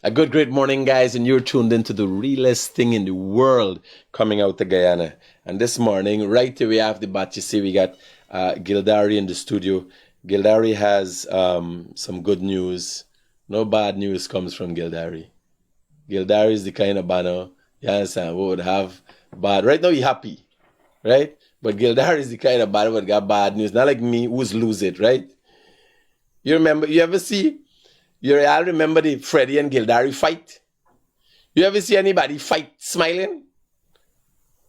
A good, great morning, guys, and you're tuned into the realest thing in the world coming out of Guyana. And this morning, right away after the bat, you see we got Gildari in the studio. Gildari has some good news. No bad news comes from Gildari. Gildari is the kind of banner, you understand, who would have bad. Right now, you're happy, right? But Gildari is the kind of banner who got bad news. Not like me, who's lose it, right? You remember, you ever see? You all remember the Freddie and Gildari fight? You ever see anybody fight smiling?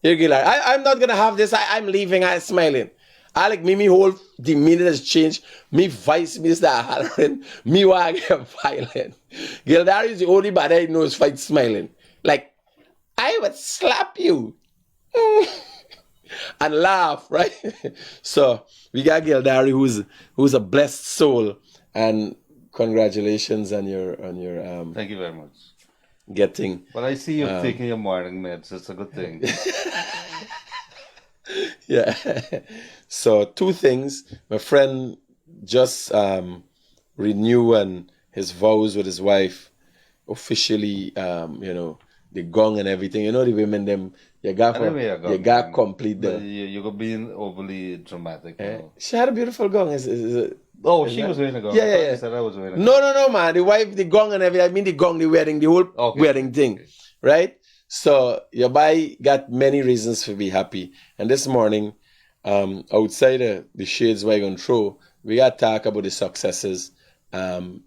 Here, Gildari, I'm not going to have this. I'm leaving. I'm smiling. I like me whole demeanor has changed. Me vice minister hollering. Me want to get violent. Gildari is the only bad I know is fight smiling. Like, I would slap you. And laugh, right? So, we got Gildari who's a blessed soul. And congratulations on your Thank you very much. Getting. Well, I see you're taking your morning meds. It's a good thing. Yeah. So 2 things. My friend just renewed his vows with his wife officially. The gong and everything. You know the women them. You got complete the. You're being overly dramatic. She had a beautiful gong. She was wearing a gong. Yeah. You said I was wearing a gong. No, man. The wife, the gong and everything. I mean the gong, the wedding, the whole wedding thing. Right? So your boy got many reasons to be happy. And this morning, outside the shades we're going to throw, we got to talk about the successes that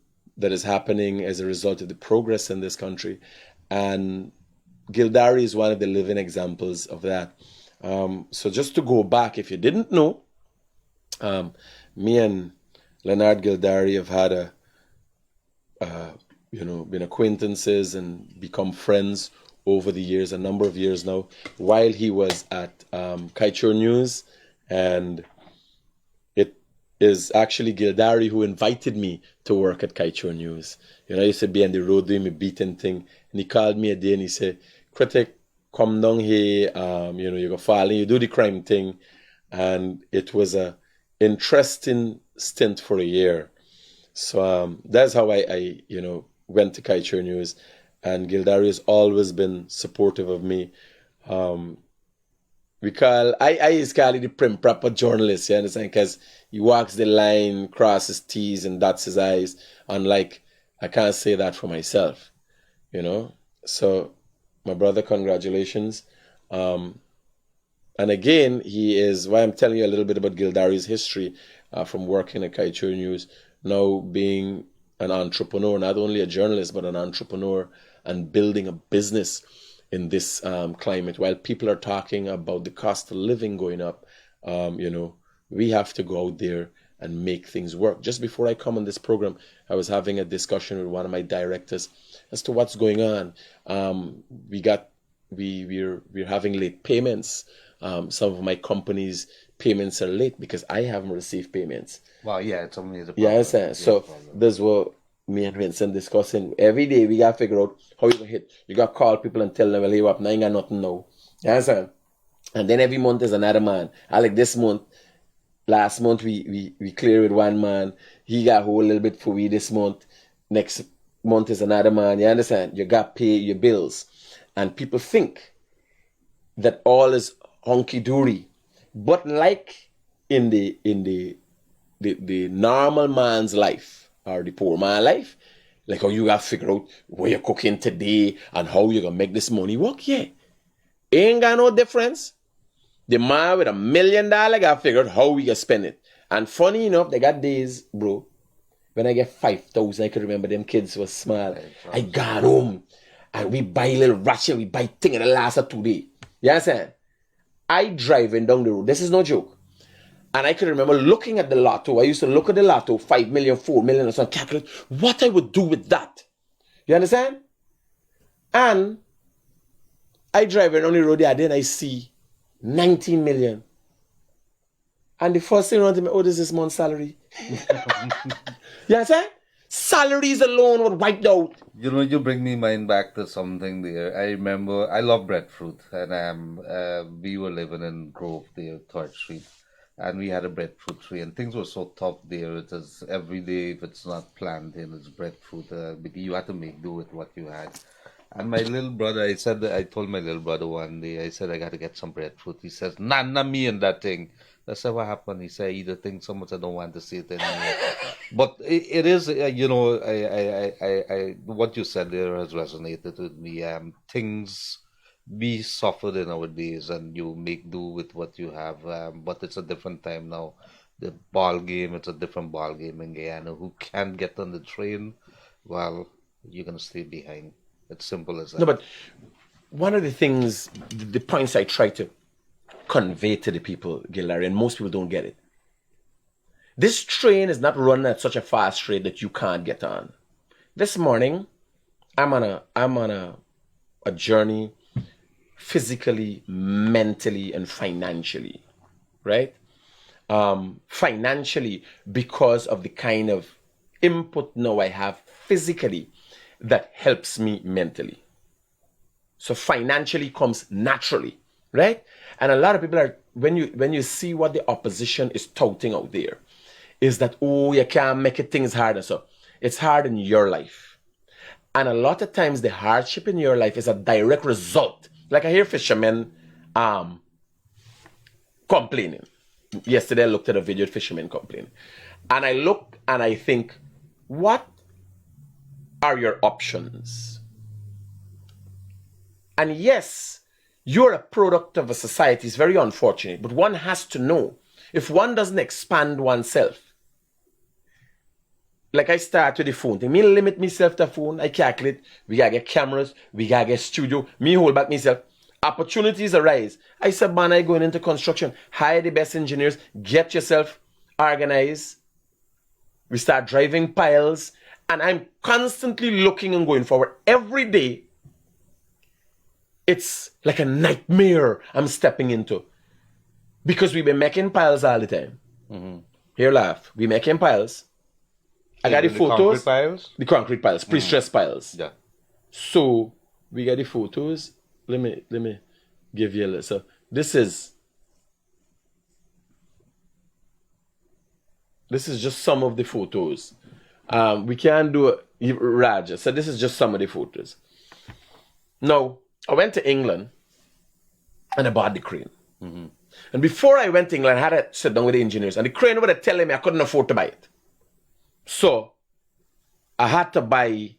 is happening as a result of the progress in this country. And Gildari is one of the living examples of that. So just to go back, if you didn't know, me and Leonard Gildari have had been acquaintances and become friends over the years, a number of years now, while he was at Kaichur News. And it is actually Gildari who invited me to work at Kaichur News. I used to be on the road doing my beating thing. And he called me a day and he said, Critic, come down here, you go filing, you do the crime thing. And it was a interesting stint for a year. So that's how I went to Kaichur News. And Gildari has always been supportive of me. I used to call it the proper journalist, you understand? Because he walks the line, crosses T's and dots his I's. Unlike, I can't say that for myself, So, my brother, congratulations. And again, he is, why I'm telling you a little bit about Gildari's history from working at Kaichur News, now being an entrepreneur, not only a journalist, but an entrepreneur and building a business in this climate. While people are talking about the cost of living going up, we have to go out there and make things work. Just before I come on this program, I was having a discussion with one of my directors as to what's going on. We're having late payments. Some of my company's payments are late because I haven't received payments. Well, yeah, it's only the problem. Yeah, so that's what me and Vincent discussing. Every day we gotta figure out how you gonna hit. You gotta call people and tell them, well, hey, up, now you got nothing now. You understand? And then every month is another man. I like this month. Last month we clear with one man. He got a whole little bit for we this month. Next month is another man. You understand? You got to pay your bills. And people think that all is hunky-dory. But like in the normal man's life or the poor man's life, like how you got to figure out where you're cooking today and how you're going to make this money work, yeah. Ain't got no difference. The man with $1 million got to figure out how we can spend it. And funny enough, they got days, bro, when I get 5,000, I can remember them kids was small. I got home and we buy a little ratchet, we buy thing and it lasts 2 days. You understand? I driving down the road. This is no joke. And I can remember looking at the lotto. I used to look at the lotto, 5 million, 4 million, or something, calculate what I would do with that. You understand? And I drive around the road there, then I see 19 million. And the first thing around me, oh, this is this month's salary. You understand? Salaries alone were wiped out. You bring me mind back to something there. I remember, I love breadfruit, and we were living in Grove there, 3rd Street. and we had a breadfruit tree, and things were so tough there. It is every day, if it's not plantain, it's breadfruit. Because you had to make do with what you had. And my little brother, I told my little brother one day, I said, I got to get some breadfruit. He says, nah, not me and that thing. I said, what happened? He said, I eat the thing so much I don't want to see it anymore. But it is, what you said there has resonated with me. Things we suffered in our days, and you make do with what you have. But it's a different time now. The ball game, it's a different ball game in Guyana. Who can't get on the train? Well, you're gonna stay behind. It's simple as that. No, but one of the things, the points I try to convey to the people, Gilary, and most people don't get it. This train is not running at such a fast rate that you can't get on. This morning, I'm on a journey physically, mentally, and financially, right? Financially, because of the kind of input now I have physically that helps me mentally. So financially comes naturally, right? And a lot of people are, when you see what the opposition is touting out there, is that, oh, you can't make it things harder. So it's hard in your life. And a lot of times the hardship in your life is a direct result. Like I hear fishermen complaining. Yesterday I looked at a video of fishermen complaining. And I look and I think, what are your options? And yes, you're a product of a society. It's very unfortunate. But one has to know, if one doesn't expand oneself, like I start with the phone thing, me limit myself to phone, I calculate, we gotta get cameras, we gotta get studio, me hold back myself. Opportunities arise. I said, man, I going into construction, hire the best engineers, get yourself organized. We start driving piles, and I'm constantly looking and going forward. Every day, it's like a nightmare I'm stepping into. Because we've been making piles all the time. Mm-hmm. Here, laugh. We making piles. I got the photos. Concrete piles? The concrete piles, pre-stressed piles. Yeah. So we got the photos. Let me give you a little. So this is just some of the photos. We can do Raja. So this is just some of the photos. Now, I went to England and I bought the crane. Mm-hmm. And before I went to England, I had to sit down with the engineers, and the crane would have telling me I couldn't afford to buy it. So I had to buy,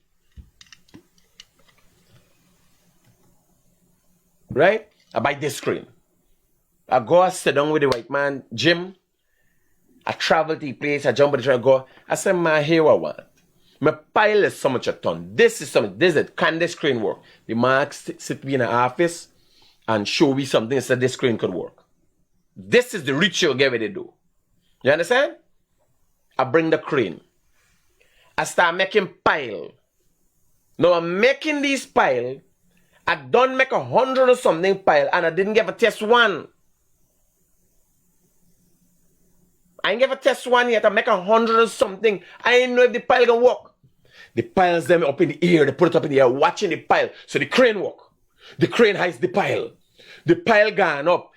right? I buy this crane. I go, I sit down with the white man, Jim. I travel to the place, I jump on the train, I go. I said, man, here what I want. My pile is so much a ton. This is something. This is it. Can this crane work? The man sit me in an office and show me something and said this crane could work. This is the ritual get ready to do. You understand? I bring the crane. I start making pile. Now I'm making these pile. I done make 100 or something pile, and I didn't give a test one. I ain't give a test one yet. I make 100 or something. I ain't know if the pile gonna work. The piles them up in the air. They put it up in the air, watching the pile. So the crane work. The crane hides the pile. The pile gone up.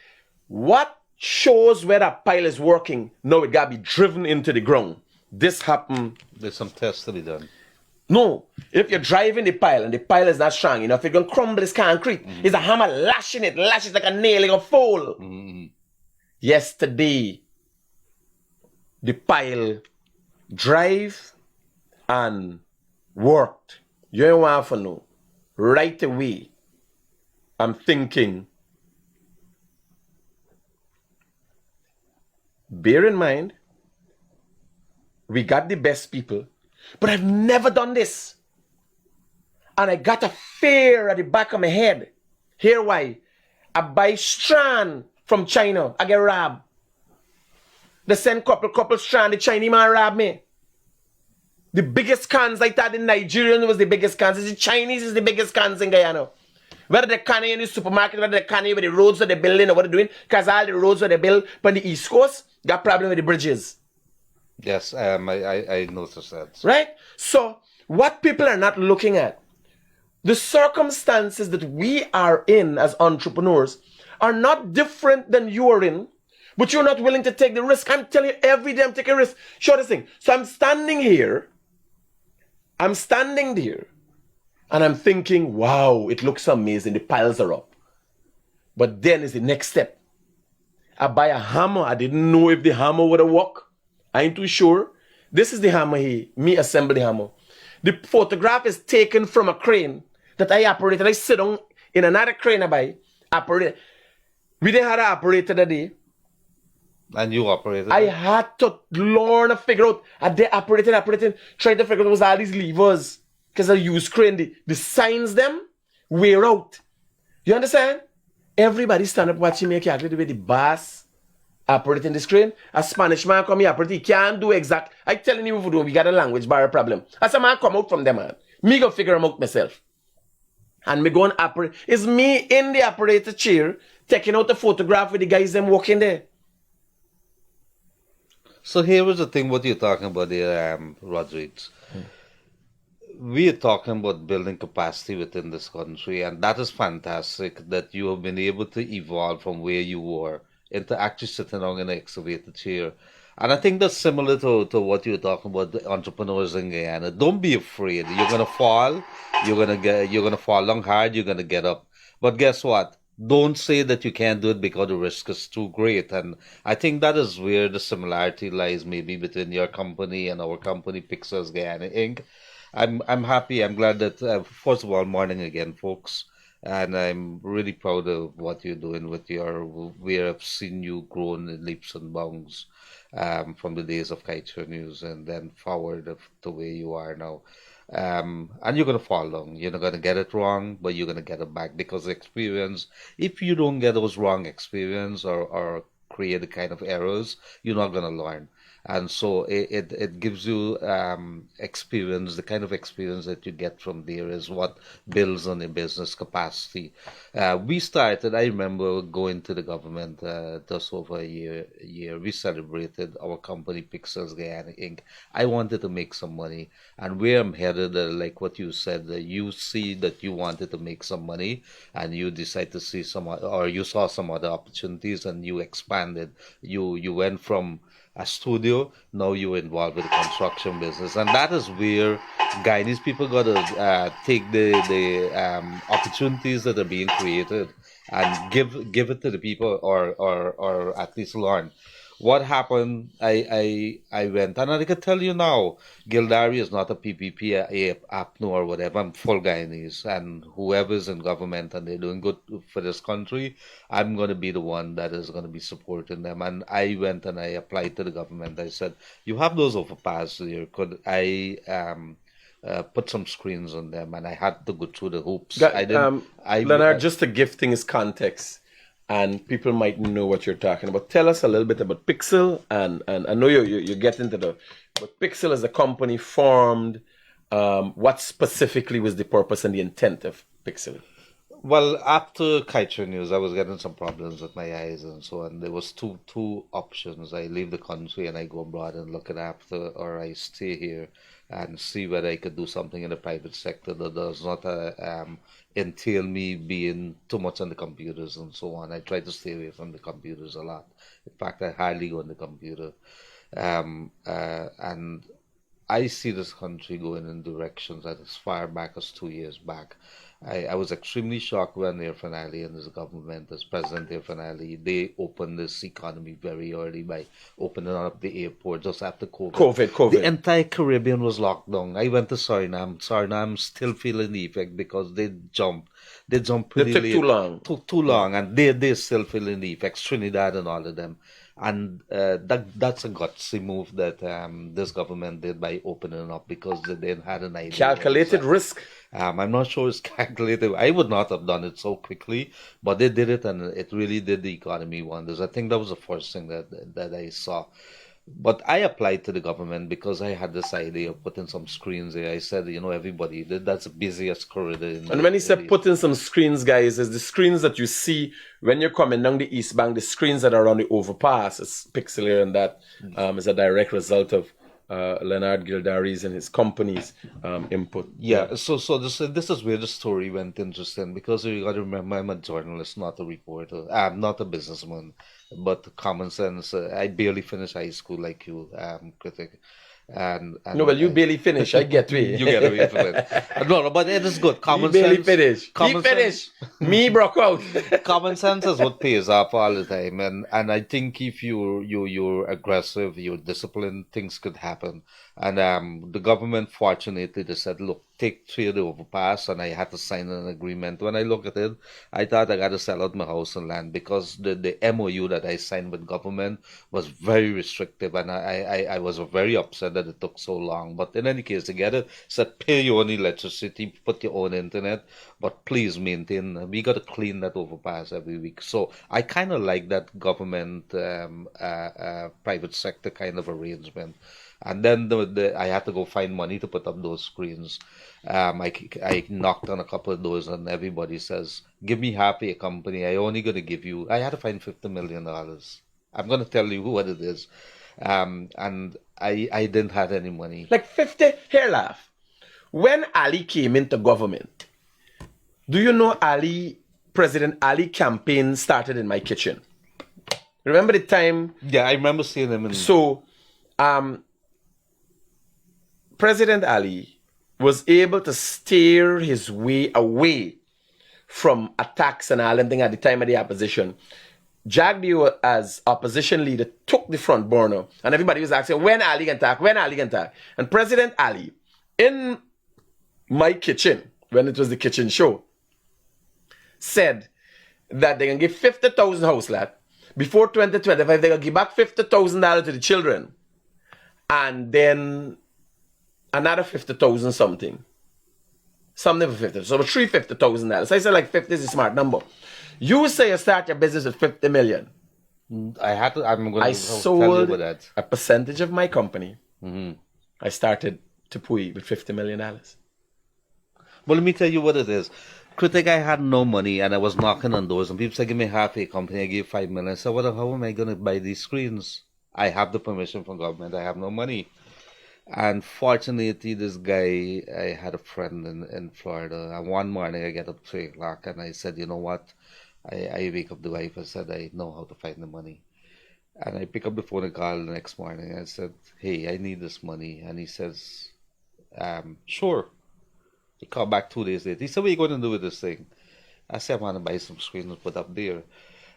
What shows where that pile is working? No, it gotta be driven into the ground. This happened. There's some tests to be done. No, if you're driving the pile and the pile is not strong enough, it's gonna crumble this concrete. Mm-hmm. It's a hammer lashing it, lashes like a nail, like a fold. Mm-hmm. Yesterday, the pile drive and worked. You don't want to know. Right away, I'm thinking, bear in mind, we got the best people, but I've never done this. And I got a fear at the back of my head. Here why? I buy strand from China. I get robbed. They send couple strand, the Chinese man rob me. The biggest cans, I thought the Nigerian was the biggest cans. The Chinese is the biggest cans in Guyana. Whether they can in the supermarket, whether they can with the roads that they're building or what they're doing, because all the roads that they build on the East Coast got problem with the bridges. Yes, I noticed that. Right? So, what people are not looking at, the circumstances that we are in as entrepreneurs are not different than you are in, But you're not willing to take the risk. I'm telling you, every day I'm taking a risk. Show this thing. So I'm standing there, and I'm thinking, wow, it looks amazing. The piles are up. But then is the next step. I buy a hammer. I didn't know if the hammer would have worked. I ain't too sure. This is the hammer here. Me assemble the hammer. The photograph is taken from a crane that I operated. I sit down in another crane I buy. Operate. We didn't have an operator that day. And you operated? I had to learn to figure out. I did operating, trying to figure out was all these levers. Because I use crane. The signs them wear out. You understand? Everybody stand up watching me calculate the way the boss operating the screen. A Spanish man come here operate. He can't do exact. I telling you, we got a language barrier problem. As a man come out from them, man. Me go figure them out myself. And me go and operate. It's me in the operator chair taking out the photograph with the guys them walking there. So here was the thing, what you're talking about there, Rodriguez. We are talking about building capacity within this country, and that is fantastic that you have been able to evolve from where you were into actually sitting down in an excavator chair. And I think that's similar to what you were talking about, the entrepreneurs in Guyana. Don't be afraid. You're gonna fall, you're gonna fall down hard, you're gonna get up. But guess what? Don't say that you can't do it because the risk is too great. And I think that is where the similarity lies maybe between your company and our company, Pixels Guyana Inc. I'm happy. I'm glad that first of all, morning again, folks, and I'm really proud of what you're doing with your. We have seen you grow in leaps and bounds from the days of Culture News and then forward to where you are now. And you're gonna fall down. You're not gonna get it wrong, but you're gonna get it back because experience. If you don't get those wrong experience or create the kind of errors, you're not gonna learn. And so it gives you experience. The kind of experience that you get from there is what builds on a business capacity. We started, I remember going to the government just over a year. We celebrated our company, Pixels Guyana Inc. I wanted to make some money. And where I'm headed, like what you said, you see that you wanted to make some money and you decide to see or you saw some other opportunities and you expanded. You went from a studio, now you're involved with the construction business. And that is where Guyanese people got to take the opportunities that are being created and give it to the people or at least learn. What happened, I went, and I can tell you now, Gildari is not a PPP app, or whatever. I'm full Guyanese, and whoever's in government and they're doing good for this country, I'm going to be the one that is going to be supporting them. And I went and I applied to the government. I said, you have those overpass here. Could I put some screens on them? And I had to go through the hoops. Leonard, just to give things context, and people might know what you're talking about. Tell us a little bit about Pixel, and I know you get into but Pixel is a company formed. What specifically was the purpose and the intent of Pixel? Well, after Culture News, I was getting some problems with my eyes and so on. There was two options. I leave the country and I go abroad and look it after, or I stay here and see whether I could do something in the private sector that does not entail me being too much on the computers and so on. I try to stay away from the computers a lot. In fact, I hardly go on the computer. And I see this country going in directions that as far back as 2 years back. I was extremely shocked when Irfan Ali and his government, as President Irfan Ali, they opened this economy very early by opening up the airport just after COVID. The entire Caribbean was locked down. I went to Suriname. Suriname still feeling the effect because they jumped. They jumped pretty late. It took too long. Took too long, and they're still feeling the effects. Trinidad and all of them. And that's a gutsy move that this government did by opening up because they had an idea. Calculated risk. I'm not sure it's calculated. I would not have done it so quickly, but they did it, and it really did the economy wonders. I think that was the first thing that I saw. But I applied to the government because I had this idea of putting some screens there. I said, everybody, that's the busiest corridor. And when he said putting some screens, guys, is the screens that you see when you're coming down the East Bank, the screens that are on the overpass. It's pixelated, and that is a direct result of Leonard Gildari's and his company's input. Yeah, so this is where the story went interesting because you got to remember I'm a journalist, not a reporter. I'm not a businessman. but common sense. I barely finished high school like you, Critic, No, and well, you barely finish. I get way. you get away from it. No, no, but it is good. You Common barely sense, finish. He common finished. sense. Me broke out. Common sense is what pays off all the time, and I think if you're aggressive, you're disciplined, things could happen. And the government fortunately they said, look, take three of the overpass, and I had to sign an agreement. When I look at it, I thought I got to sell out my house and land because the MOU that I signed with government was very restrictive, and I was very upset that it took so long. But in any case, to get it, said pay your own electricity, put your own internet, but please maintain. We got to clean that overpass every week. So I kind of like that government, private sector kind of arrangement. And then I had to go find money to put up those screens. I knocked on a couple of doors and everybody says, give me half a company. I only going to give you, I had to find $50 million. I'm going to tell you what it is. And I didn't have any money. Like 50, here laugh. When Ali came into government, do you know President Ali campaign started in my kitchen? Remember the time? Yeah, I remember seeing him in. So, President Ali was able to steer his way away from attacks and all them thing at the time of the opposition. Jagdeo, as opposition leader, took the front burner, and everybody was asking, when Ali can talk, when Ali can talk. And President Ali, in my kitchen, when it was the kitchen show, said that they can give 50,000 house lot. Before 2025, they can give back $50,000 to the children. And then another 50,000 something. Something for 50. So $350,000. So I said like 50 is a smart number. You say you start your business with 50 million. I'm going I to sold tell you about that. a percentage of my company. I started Tupui with $50 million. But let me tell you what it is. Critic, I had no money and I was knocking on doors and people said, give me half a company. I gave $5 million. I said, how am I going to buy these screens? I have the permission from government. I have no money. And fortunately, this guy, I had a friend in Florida. And one morning I get up 3 o'clock and I said, you know what? I wake up the wife. I said, I know how to find the money. And I pick up the phone and call the next morning. I said, hey, I need this money. And he says, sure. He called back 2 days later. He said, what are you going to do with this thing? I said, I want to buy some screens and put up there.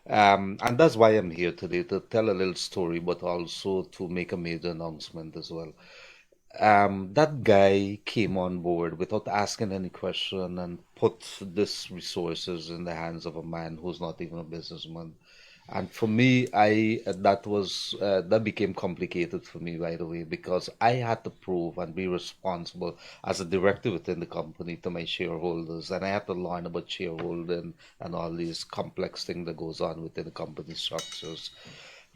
And that's why I'm here today, to tell a little story, but also to make a major announcement as well. That guy came on board without asking any question and put this resources in the hands of a man who's not even a businessman. And for me, that became complicated for me right away because I had to prove and be responsible as a director within the company to my shareholders, and I had to learn about shareholding and all these complex things that goes on within the company structures.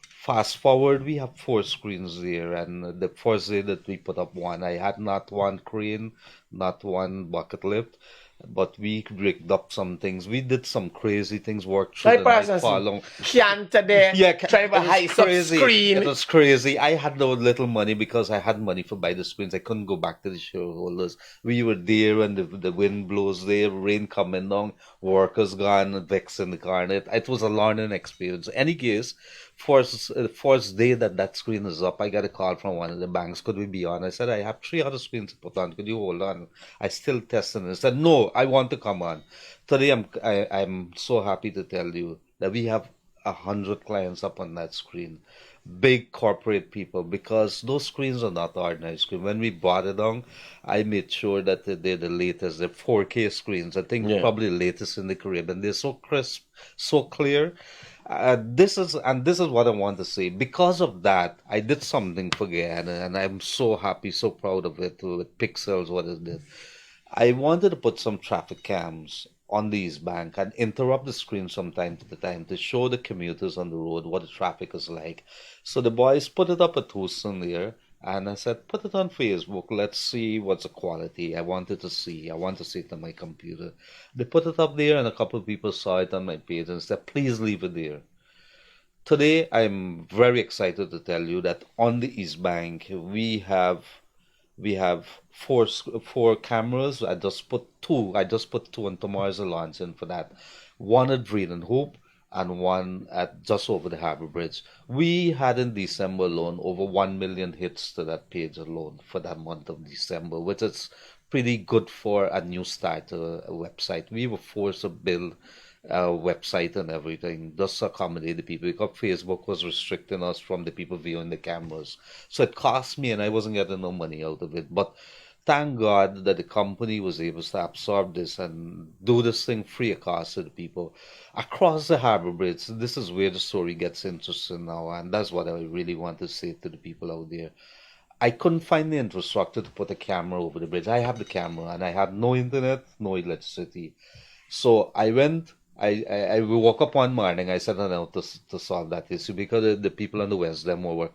Fast forward, we have 4 screens there, and the first day that we put up one, I had not one crane, not one bucket lift, but we rigged up some things. We did some crazy things, worked through the night for long. Canter there, Yeah, try to high crazy. screen. It was crazy. I had no little money because I had money for buy the screens. I couldn't go back to the shareholders. We were there and the wind blows there, rain coming down, workers gone, Vex in the car. And it was a learning experience. Any case, first day that screen is up, I got a call from one of the banks. Could we be on? I said, I have 3 other screens to put on. Could you hold on? I still testing it. I said, no, I want to come on. Today, I'm so happy to tell you that we have 100 clients up on that screen. Big corporate people, because those screens are not ordinary screens. When we brought it on, I made sure that they're the latest. They're 4K screens. I think probably the latest in the Caribbean. They're so crisp, so clear. This is what I want to say. Because of that, I did something for Guyana, and I'm so happy, so proud of it with Pixels. What it did, I wanted to put some traffic cams on the East Bank and interrupt the screen from time to time to show the commuters on the road what the traffic is like. So the boys put it up at Houston there, and I said, put it on Facebook. Let's see what's the quality. I want to see it on my computer. They put it up there, and a couple of people saw it on my page and said, please leave it there. Today, I'm very excited to tell you that on the East Bank, we have four cameras. I just put two on tomorrow's launching for that. One at Breed and Hope, and one at just over the Harbour Bridge. We had in December alone over 1 million hits to that page alone for that month of December, which is pretty good for a new starter website. We were forced to build a website and everything just to accommodate the people because Facebook was restricting us from the people viewing the cameras. So it cost me, and I wasn't getting no money out of it. But thank God that the company was able to absorb this and do this thing free of cost to the people across the Harbour Bridge. This is where the story gets interesting now, and that's what I really want to say to the people out there. I couldn't find the infrastructure to put a camera over the bridge. I have the camera, and I had no internet, no electricity. So I went. I woke up one morning. I said, "I know to solve that issue because the people on the West them were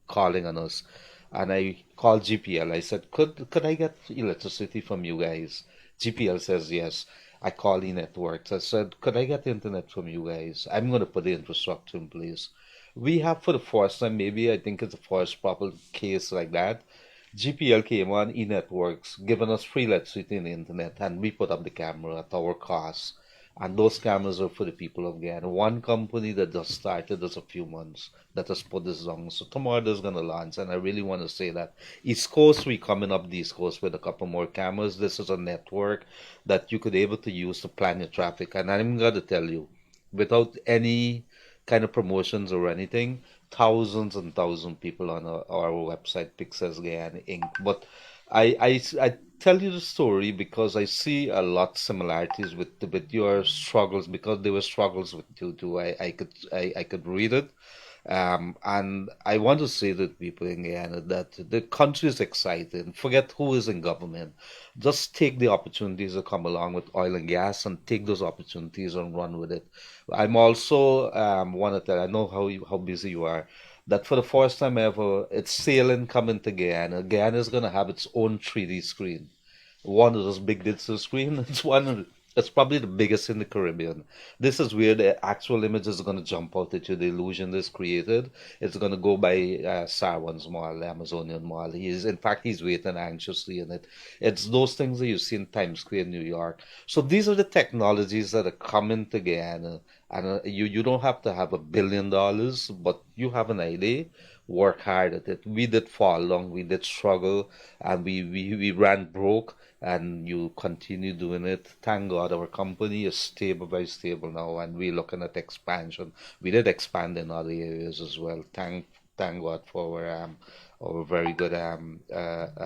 calling on us, and I called GPL. I said, could I get electricity from you guys? GPL says yes. I called the networks. I said, could I get internet from you guys? I'm going to put the infrastructure in place. We have for the first time, maybe I think it's the first proper case like that. GPL came on e-networks, giving us free electricity and internet, and we put up the camera at our cost. And those cameras are for the people of Guyana. One company that just started just a few months that has put this on. So tomorrow there's going to launch, and I really want to say that East Coast, we coming up the East Coast with a couple more cameras. This is a network that you could able to use to plan your traffic. And I'm going to tell you, without any kind of promotions or anything, thousands and thousands of people on our website, Pixels Guyana Inc. But I tell you the story because I see a lot similarities with your struggles because there were struggles with you too. I could read it. And I want to say to people in Guyana that the country is exciting. Forget who is in government. Just take the opportunities that come along with oil and gas and take those opportunities and run with it. I'm also want to tell, I know how busy you are, that for the first time ever, it's sailing coming to Guyana. Guyana is going to have its own 3D screen, one of those big digital screen. It's probably the biggest in the Caribbean. This is where the actual image is going to jump out at you. The illusion is created. It's going to go by Sarwan's mall, the Amazonian mall. In fact, he's waiting anxiously in it. It's those things that you see in Times Square, New York. So these are the technologies that are coming to Guyana. And you don't have to have $1 billion, but you have an idea, work hard at it. We did fall long, we did struggle, and we ran broke, and you continue doing it. Thank God our company is stable, very stable now, and we're looking at expansion. We did expand in other areas as well. Thank God for our very good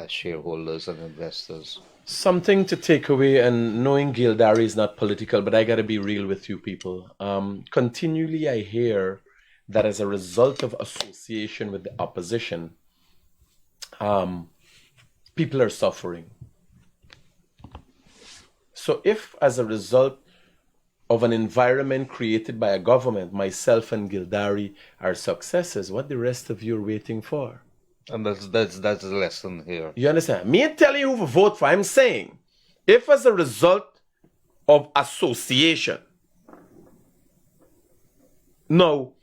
shareholders and investors. Something to take away, and knowing Gildari is not political, but I got to be real with you people. Continually, I hear that as a result of association with the opposition, people are suffering. So if as a result of an environment created by a government, myself and Gildari are successes, what the rest of you are waiting for? And that's the lesson here. You understand? Me ain't telling you who to vote for. I'm saying, if as a result of association, no,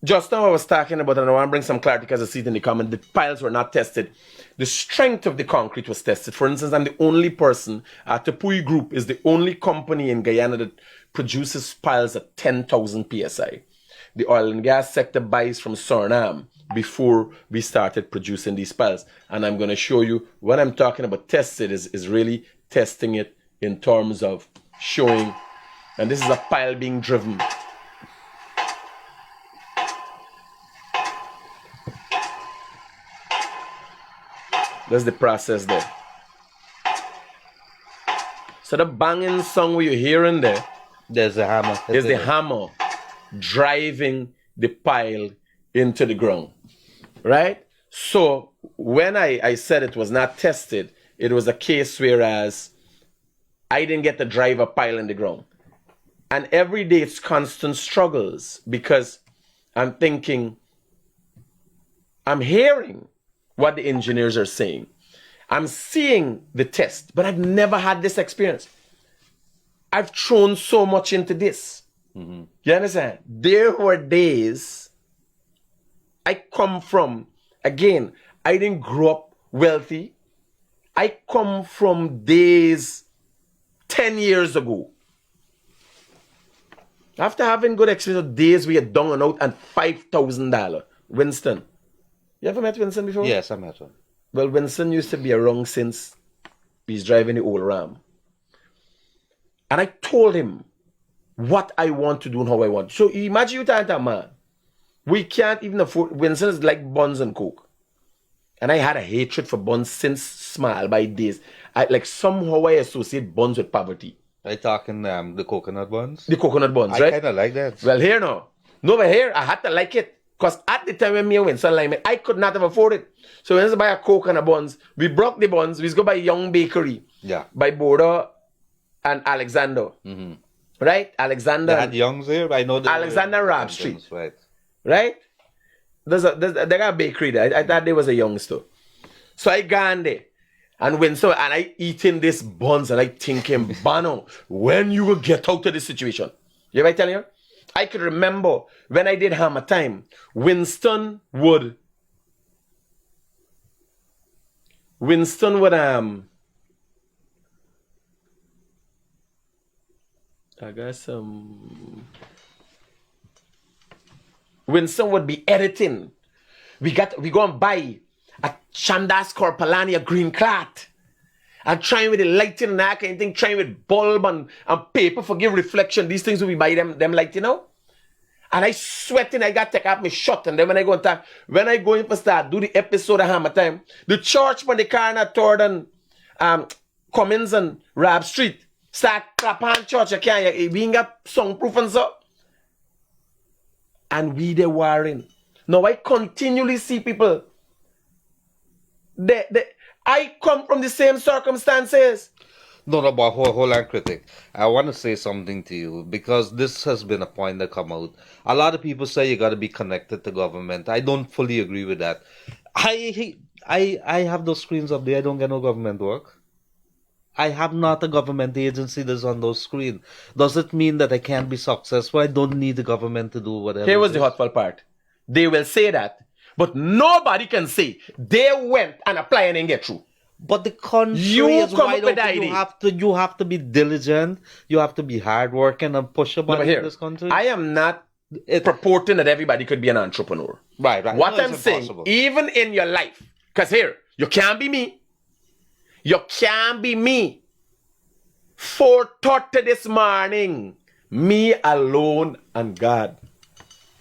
just now I was talking about, and I want to bring some clarity because I see it in the comment, the piles were not tested. The strength of the concrete was tested. For instance, I'm the only person, Tepui Group is the only company in Guyana that produces piles at 10,000 PSI. The oil and gas sector buys from Suriname before we started producing these piles. And I'm going to show you, when I'm talking about tested, is really testing it in terms of showing, and this is a pile being driven. That's the process there. So the banging song where you're hearing there, there's the hammer. Is the hammer driving the pile into the ground, right? So when I said it was not tested, it was a case whereas I didn't get to drive a pile in the ground. And every day it's constant struggles because I'm thinking, I'm hearing what the engineers are saying. I'm seeing the test, but I've never had this experience. I've thrown so much into this. Mm-hmm. You understand? There were days I come from, again, I didn't grow up wealthy. I come from days 10 years ago After having good experience of days, we get down and out and $5,000. Winston. You ever met Winston before? Yes, I met him. Well, Winston used to be around since he's driving the old Ram. And I told him what I want to do and how I want. So imagine you talking to a man. We can't even afford. Winston is like buns and coke. And I had a hatred for buns since small by days. Somehow I associate buns with poverty. Are you talking the coconut buns? The coconut buns, I right? kind of like that. Well, here now. No, but here, I had to like it. Because at the time when me and Winston like me, I could not have afforded it. So when I buy a Coke and a buns, we broke the buns, we go buy Young Bakery. Yeah. By Border and Alexander. Mm-hmm. Right? Alexander. They had Young's here, I know. Alexander Rab Street. Right. Right? They got a bakery there. I thought there was a Young store. So I gone there. And I eating this buns and I thinking, Bano, when you will get out of this situation? You ever tell you? I could remember when I did Hammer Time, Winston would I guess Winston would be editing. We go and buy a Chandas Corpalani, a green cloth. And trying with the lighting and that kind of thing, trying with bulb and paper for give reflection. These things will be by them light, you know? And I sweating, I got to take off my shot. And then when I go in for start, do the episode of Hammer Time, the church when the corner toward Cummins and Rab Street, start clap on church, we ain't got songproof and so. And we there warring. Now I continually see people, I come from the same circumstances. No, but hold on, Critic. I want to say something to you because this has been a point that come out. A lot of people say you got to be connected to government. I don't fully agree with that. I have those screens up there. I don't get no government work. I have not a government agency that's on those screens. Does it mean that I can't be successful? I don't need the government to do whatever. Here was the hurtful part. They will say that, but nobody can say they went and applied and get through. But the country is wide open. You have to be diligent. You have to be hardworking and push about in this country. I am not purporting that everybody could be an entrepreneur. Right. What I'm saying, even in your life, because here, you can't be me. You can't be me. 4:30 this morning, me alone and God,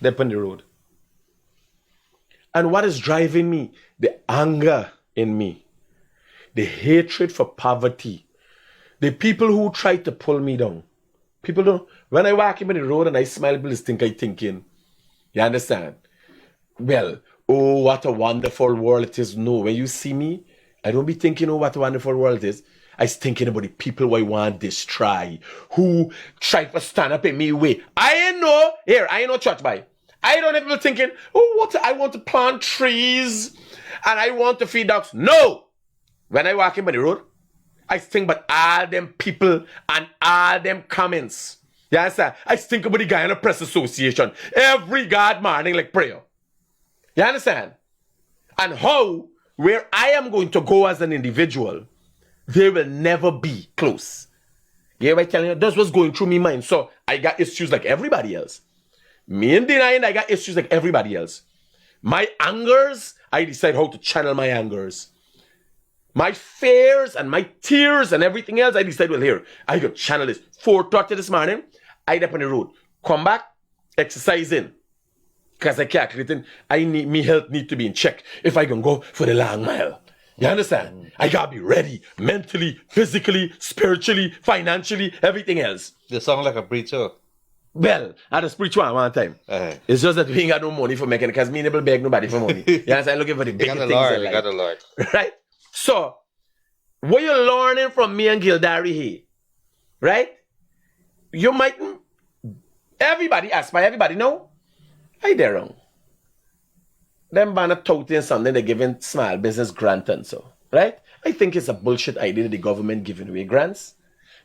they're on the road. And what is driving me? The anger in me. The hatred for poverty. The people who try to pull me down. People don't. When I walk in the road and I smile, people think I'm thinking. You understand? Well, oh, what a wonderful world it is. No, when you see me, I don't be thinking, oh, what a wonderful world it is. I'm thinking about the people who I want to destroy, who try to stand up in me way. I ain't no church by. I don't have people thinking, oh, I want to plant trees and I want to feed dogs. No! When I walk in by the road, I think about all them people and all them comments. You understand? I think about the Guyana Press Association every God morning like prayer. You understand? And how, where I am going to go as an individual, they will never be close. You hear what I'm telling you? That's what's going through my mind. So I got issues like everybody else. Me and denying, I got issues like everybody else. My angers, I decide how to channel my angers. My fears and my tears and everything else, I decide, well, here, I got channel this. 4:30 this morning, I up on the road. Come back, exercising. Because I calculating, my health need to be in check if I can go for the long mile. You understand? I gotta be ready, mentally, physically, spiritually, financially, everything else. You sound like a preacher. Well, I had a spiritual one time. It's just that we ain't got no money for making it because me never beg nobody for money. You understand? I'm looking for the big things in life. You got a Lord. Right? So, what you're learning from me and Gildari here, right? You might, everybody aspire, everybody know, I dare wrong. Them banner touting something they're giving small business grant and so, right? I think it's a bullshit idea that the government giving away grants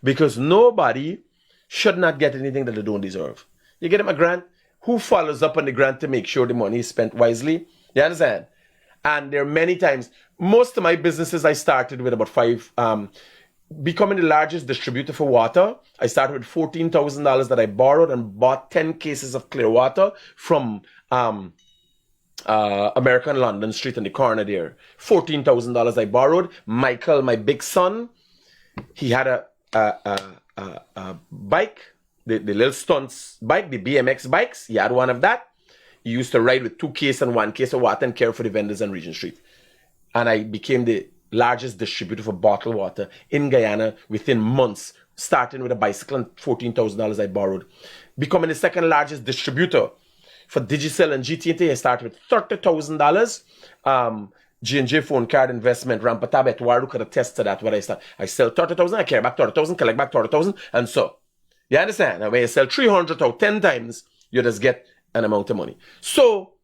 because nobody should not get anything that they don't deserve. You get them a grant, who follows up on the grant to make sure the money is spent wisely? You understand? And there are many times, most of my businesses I started with about 5, becoming the largest distributor for water. I started with $14,000 that I borrowed and bought 10 cases of clear water from American London Street in the corner there. $14,000 I borrowed. Michael, my big son, he had a bike, the little stunts bike, the BMX bikes. He had one of that. He used to ride with 2 cases and 1 case of water and care for the vendors on Regent Street. And I became the largest distributor for bottled water in Guyana within months, starting with a bicycle and $14,000 I borrowed. Becoming the second largest distributor for Digicel and GT&T, I started with $30,000. G&J phone card investment, Rampatab Etwaru could attest to that. What I start, I sell 30,000, I carry back 30,000, collect back 30,000, and so. You understand? And when you sell 300,000 10 times, you just get an amount of money. So,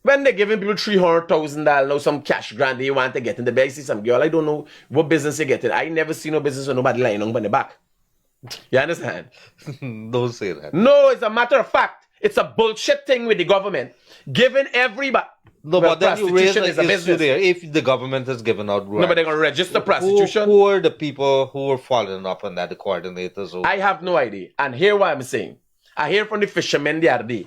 when they're giving people $300,000, now some cash grant they want to get in the bag, see some girl, I don't know what business you get in. I never see no business with nobody lying on the back. You understand? Don't say that. No, it's a matter of fact. It's a bullshit thing with the government. Giving everybody. No, well, but then you raise prostitution is a issue business. there. If the government has given out grants, No, but they're going to register prostitution. Who are the people who are following up on that, the coordinators? Who... I have no idea. And hear what I'm saying. I hear from the fishermen the other day.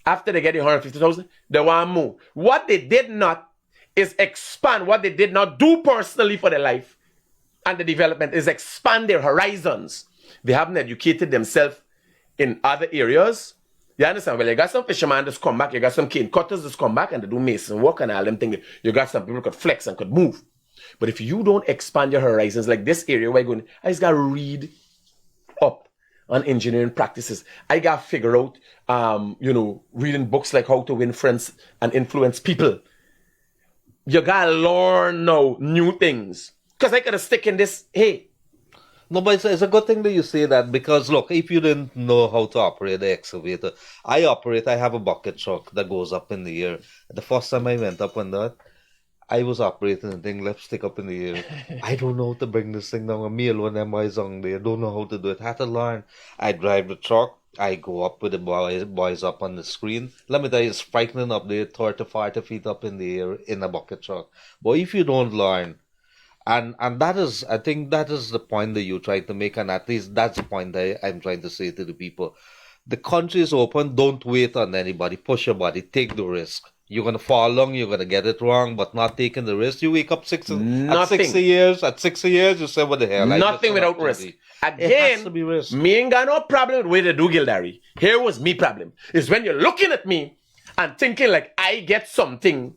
After they get the 150,000, they want more. What they did not is expand. What they did not do personally for their life and the development is expand their horizons. They haven't educated themselves in other areas. You understand? Well, you got some fishermen just come back. You got some cane cutters just come back and they do mason work and all them things. You got some people who could flex and could move. But if you don't expand your horizons, like this area where you're going, I just got to read up on engineering practices. I got to figure out, reading books like How to Win Friends and Influence People. You got to learn now new things. Because I got to stick in this, hey. No, but it's a good thing that you say that because, look, if you didn't know how to operate the excavator, I have a bucket truck that goes up in the air. The first time I went up on that, I was operating the thing, lipstick up in the air. I don't know how to bring this thing down. Me alone, them boys on there, don't know how to do it. Had to learn. I drive the truck. I go up with the boys up on the screen. Let me tell you, it's frightening up there, 30, 40 feet up in the air in a bucket truck. But if you don't learn, and that is, I think that is the point that you try to make, and at least that's the point that I'm trying to say to the people. The country is open, don't wait on anybody, push your body, take the risk. You're going to fall along, you're going to get it wrong, but not taking the risk. You wake up at 60 years, you say, what the hell? Nothing without risk. Again, me ain't got no problem with the way they do Gildari. Here was me problem. Is when you're looking at me and thinking like I get something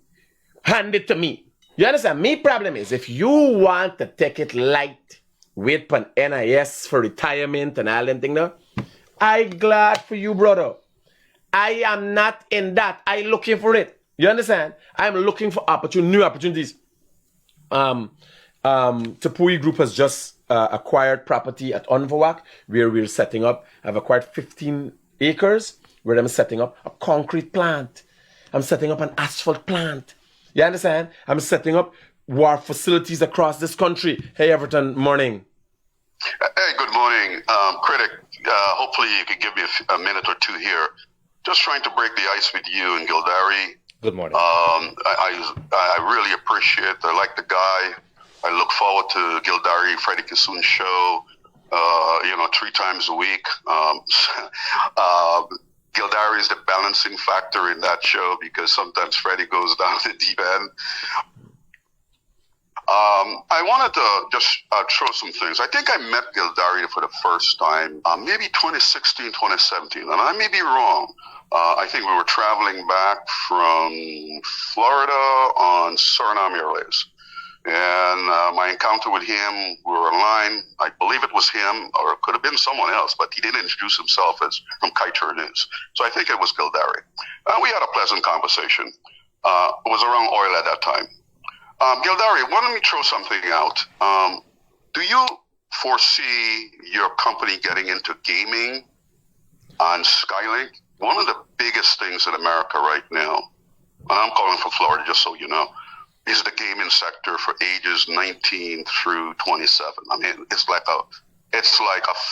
handed to me. You understand? Me problem is if you want to take it light, wait for an NIS for retirement and all them thing now, I glad for you, brother. I am not in that. I looking for it. You understand? I'm looking for new opportunities. Tapui Group has just acquired property at Onvawak where we're setting up. I've acquired 15 acres where I'm setting up a concrete plant. I'm setting up an asphalt plant. You understand? I'm setting up war facilities across this country. Hey, Everton, morning. Hey, good morning. Critic, hopefully you could give me a minute or two here. Just trying to break the ice with you and Gildari. Good morning. I really appreciate it. I like the guy. I look forward to Gildari, Freddie Kissoon's show, 3 times a week. Gildari is the balancing factor in that show because sometimes Freddie goes down the deep end. I wanted to just throw some things. I think I met Gildari for the first time, maybe 2016, 2017, and I may be wrong. I think we were traveling back from Florida on Suriname Airways. And my encounter with him, we were online. I believe it was him, or it could have been someone else, but he didn't introduce himself as from Kaitor News. So I think it was Gildari. We had a pleasant conversation. It was around oil at that time. Gildari, why don't we throw something out? Do you foresee your company getting into gaming on Skylink? One of the biggest things in America right now, and I'm calling from Florida just so you know, is the gaming sector for ages 19 through 27. I mean, it's like a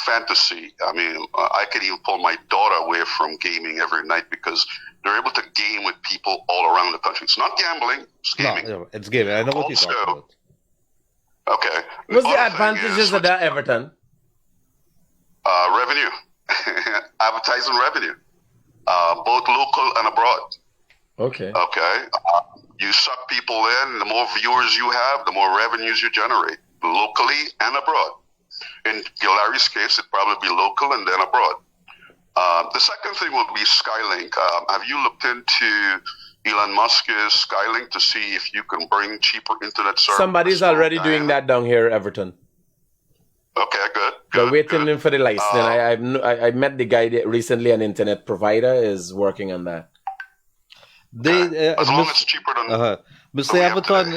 fantasy. I mean, I could even pull my daughter away from gaming every night because they're able to game with people all around the country. It's not gambling, it's gaming. No, it's gaming. I know what you're talking about. Okay. What's the Other thing advantages is of that, Everton? revenue, advertising revenue, both local and abroad. Okay. Okay. You suck people in, the more viewers you have, the more revenues you generate, locally and abroad. In Larry's case, it'd probably be local and then abroad. The second thing would be Skylink. Have you looked into Elon Musk's Skylink to see if you can bring cheaper internet service? Somebody's already doing that down here, Everton. Okay, good. They're waiting for the license. I met the guy that recently, an internet provider, is working on that. As long as it's cheaper than Mr. Everton,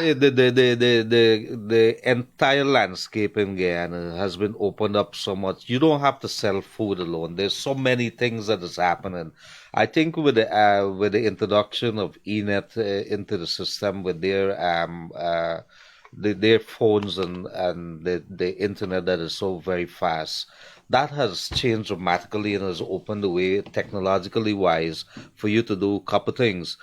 the entire landscape in Guyana has been opened up so much. You don't have to sell food alone. There's so many things that is happening. I think with the introduction of ENET into the system, with their phones and the internet that is so very fast, that has changed dramatically and has opened the way technologically wise for you to do a couple things.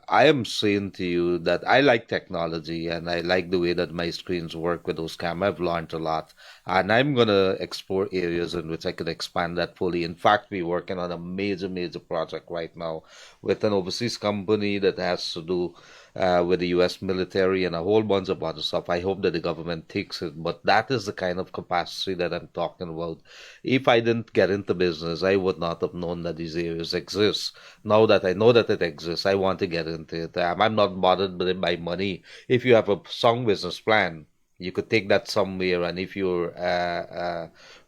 I am saying to you that I like technology and I like the way that my screens work with those cameras. I've learned a lot, and I'm going to explore areas in which I could expand that fully. In fact, we're working on a major project right now with an overseas company that has to do with the U.S. military and a whole bunch of other stuff. I hope that the government takes it, but that is the kind of capacity that I'm talking about. If I didn't get into business, I would not have known that these areas exist. Now that I know that it exists, I want to get into it. I'm not bothered by money. If you have a strong business plan, you could take that somewhere, and if you're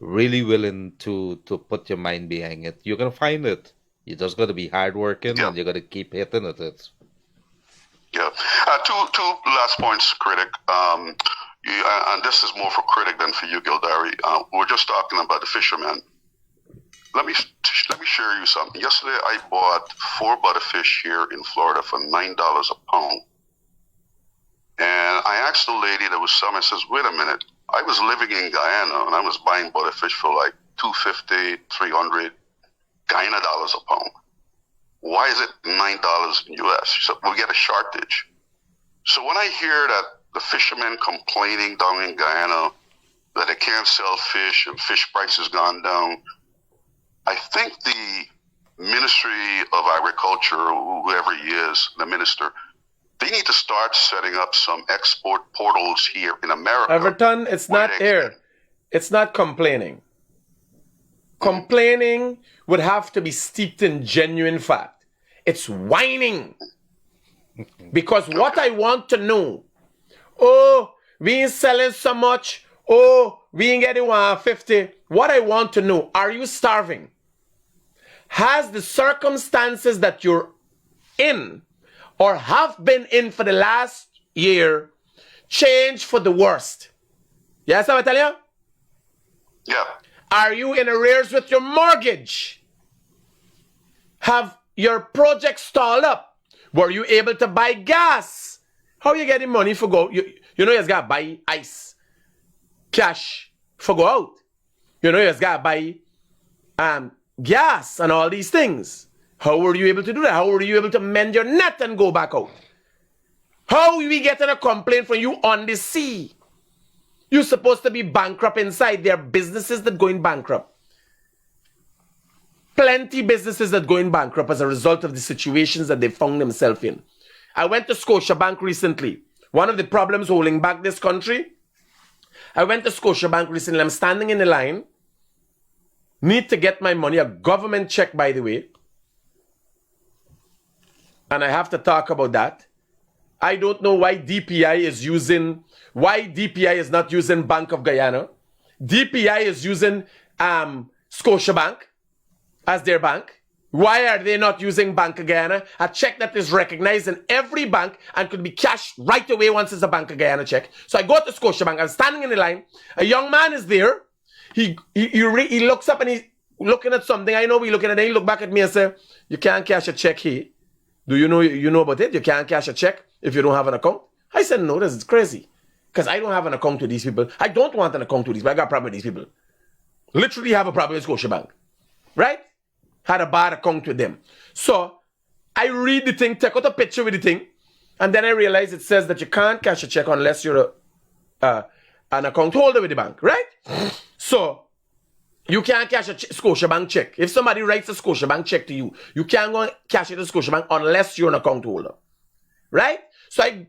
really willing to put your mind behind it, you're going to find it. You just got to be hardworking, and you got to keep hitting at it. Yeah. Two last points, Critic. And this is more for Critic than for you, Gildari. We're just talking about the fishermen. Let me share you something. Yesterday, I bought 4 butterfish here in Florida for $9 a pound. And I asked the lady that was selling, I says, wait a minute. I was living in Guyana, and I was buying butterfish for like $250, $300 Guyana dollars a pound. Why is it $9 in US? She said, we get a shortage. So when I hear that the fishermen complaining down in Guyana that they can't sell fish and fish prices gone down, I think the Ministry of Agriculture, or whoever he is, the minister, they need to start setting up some export portals here in America. Everton, it's not here. It's not complaining. Complaining would have to be steeped in genuine fact. It's whining. Because what I want to know, oh, we ain't selling so much, oh, we ain't getting 150. What I want to know, are you starving? Has the circumstances that you're in or have been in for the last year changed for the worst? Yes, I'm telling you? Yeah. Are you in arrears with your mortgage? Have your project stalled up? Were you able to buy gas? How you getting money for go? You know you just got to buy ice, cash for go out. You know you just got to buy gas and all these things. How were you able to do that? How were you able to mend your net and go back out? How are we getting a complaint from you on the sea? You're supposed to be bankrupt inside. There are businesses that going bankrupt. Plenty businesses that going bankrupt as a result of the situations that they found themselves in. I went to Scotiabank recently. One of the problems holding back this country, I went to Scotiabank recently. I'm standing in the line. Need to get my money, a government check, by the way. And I have to talk about that. I don't know why DPI is not using Bank of Guyana. DPI is using Scotiabank as their bank. Why are they not using Bank of Guyana? A check that is recognized in every bank and could be cashed right away once it's a Bank of Guyana check. So I go to Scotiabank. I'm standing in the line. A young man is there. He looks up and he's looking at something. I know he's looking at it. He look back at me and say, you can't cash a check here. Do you know about it? You can't cash a check if you don't have an account? I said, no, this is crazy. Because I don't have an account with these people. I don't want an account with these people. I got a problem with these people. Literally have a problem with Scotiabank. Right? Had a bad account with them. So, I read the thing, take out a picture with the thing, and then I realize it says that you can't cash a check unless you're an account holder with the bank, right? So you can't cash a Scotiabank check. If somebody writes a Scotiabank check to you, you can't go and cash it to Scotiabank unless you're an account holder, right? So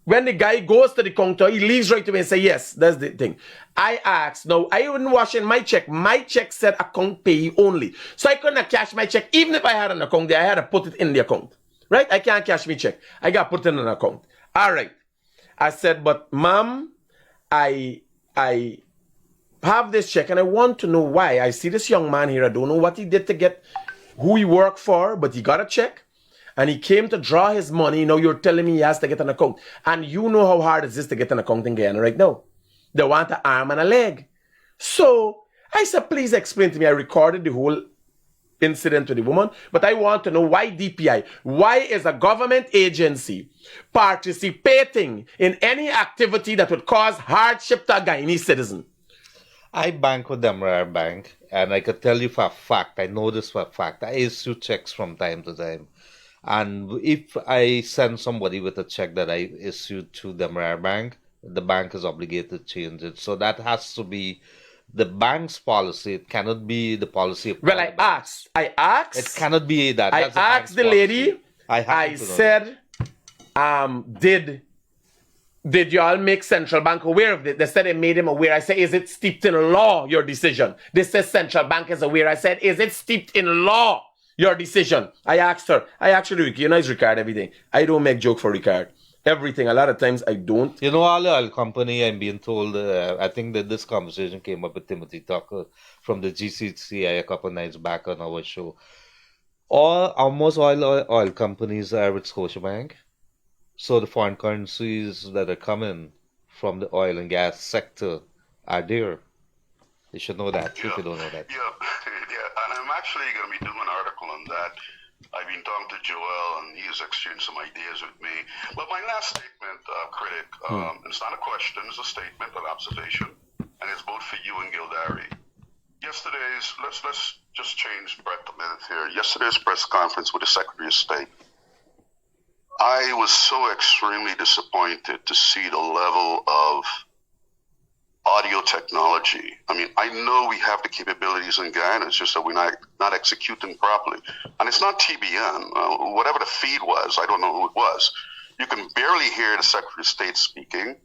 when the guy goes to the counter, he leaves right away and say, yes, that's the thing. I asked, no, I wouldn't wash in my check. My check said account payee only. So I couldn't cash my check. Even if I had an account there, I had to put it in the account, right? I can't cash my check. I got to put it in an account. All right. I said, but ma'am, I have this check and I want to know why. I see this young man here. I don't know what he did to get who he worked for, but he got a check and he came to draw his money. Now you're telling me he has to get an account. And you know how hard it is to get an account in Guyana right now. They want an arm and a leg. So I said, please explain to me. I recorded the whole incident with the woman, but I want to know why DPI, why is a government agency participating in any activity that would cause hardship to a Guyanese citizen? I bank with them rare bank, and I could tell you for a fact, I know this for a fact, I issue checks from time to time. And if I send somebody with a check that I issued to the rare bank, the bank is obligated to change it. So that has to be the bank's policy. It cannot be the policy of Well, I asked. It cannot be that. I asked the lady. I said, did y'all make Central Bank aware of it? They said they made him aware. I said, is it steeped in law, your decision? They said Central Bank is aware. I said, is it steeped in law, your decision? I asked her. I actually, Ricard everything. I don't make joke for Ricard. Everything. A lot of times I don't. You know, all the oil company, I'm being told, I think that this conversation came up with Timothy Tucker from the GCCI a couple of nights back on our show. Almost all oil companies are with Scotiabank. So the foreign currencies that are coming from the oil and gas sector are there. You should know that, if you don't know that. Yeah, and I'm actually going to be doing an article on that. I've been talking to Joel, and he's exchanged some ideas with me. But my last statement, Critic, it's not a question, it's a statement, an observation, and it's both for you and Gildari. Let's just change breadth a minute here. Yesterday's press conference with the Secretary of State, I was so extremely disappointed to see the level of audio technology. I mean, I know we have the capabilities in Guyana, it's just that we're not executing properly. And it's not TBN. Whatever the feed was, I don't know who it was. You can barely hear the Secretary of State speaking.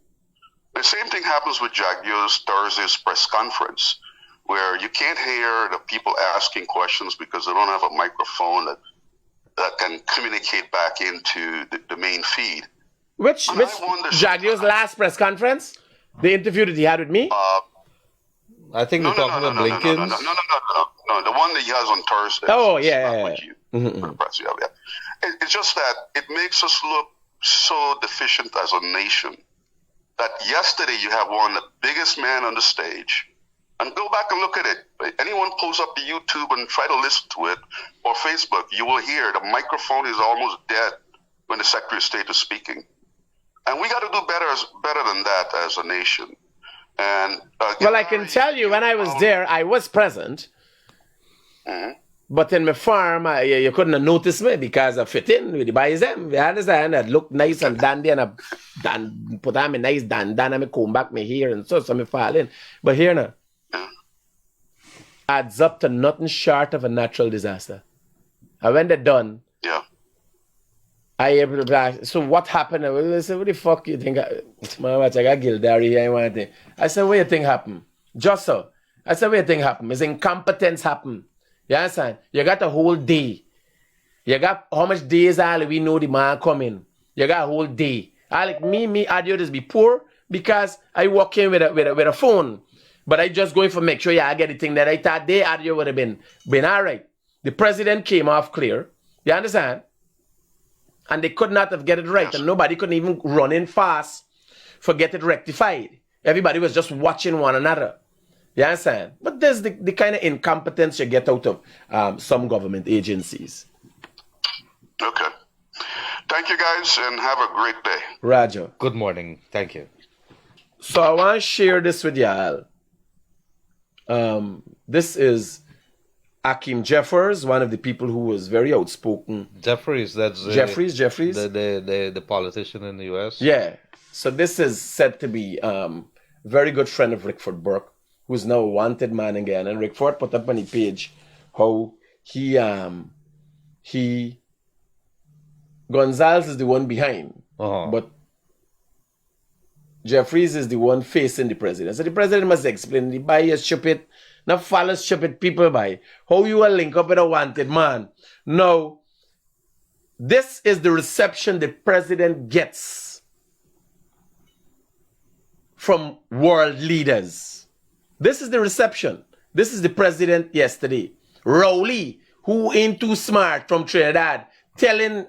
The same thing happens with Jagdio's Thursday's press conference, where you can't hear the people asking questions because they don't have a microphone that can communicate back into the main feed. Which Jagdio's last press conference? The interview that he had with me? I think we're talking about Blinken's. No, the one that he has on Thursday. Oh, yeah. It's just that it makes us look so deficient as a nation that yesterday you have one of the biggest men on the stage. And go back and look at it. Anyone pulls up the YouTube and try to listen to it, or Facebook, you will hear the microphone is almost dead when the Secretary of State is speaking. And we got to do better than that as a nation. And well, I can tell you, when I was there, I was present. But in my farm, you couldn't have noticed me because I fit in with the boys. You understand? I look nice and dandy, and I put on my nice dandana, I comb back my hair, and so I fall in. But here now, adds up to nothing short of a natural disaster. And when they're done, I able to ask, so what happened? I said, what the fuck you think? I got Gildari here. I said, what do you think happened? Just so. I said, what do you think happened? Is incompetence happen? You understand? You got a whole day. You got how much days all we know the man coming. You got a whole day. I like me, Adio just be poor because I walk in with a phone. But I just going for make sure I get the thing that I thought they Adio would have been all right. The president came off clear. You understand? And they could not have get it right. And nobody couldn't even run in fast for get it rectified. Everybody was just watching one another. You understand? But there's the kind of incompetence you get out of some government agencies. Okay. Thank you, guys, and have a great day. Roger. Good morning. Thank you. So I want to share this with y'all. This is Akeem Jeffers, one of the people who was very outspoken. Jeffries, that's Jeffries. the politician in the U.S. Yeah. So this is said to be very good friend of Rickford Burke, who's now a wanted man again. And Rickford put up on the page how he Gonzalez is the one behind, but Jeffries is the one facing the president. So the president must explain the buy is stupid, not follow stupid people by how you will link up with a wanted man. No, this is the reception the president gets from world leaders. This is the reception. This is the president yesterday. Rowley, who ain't too smart from Trinidad, telling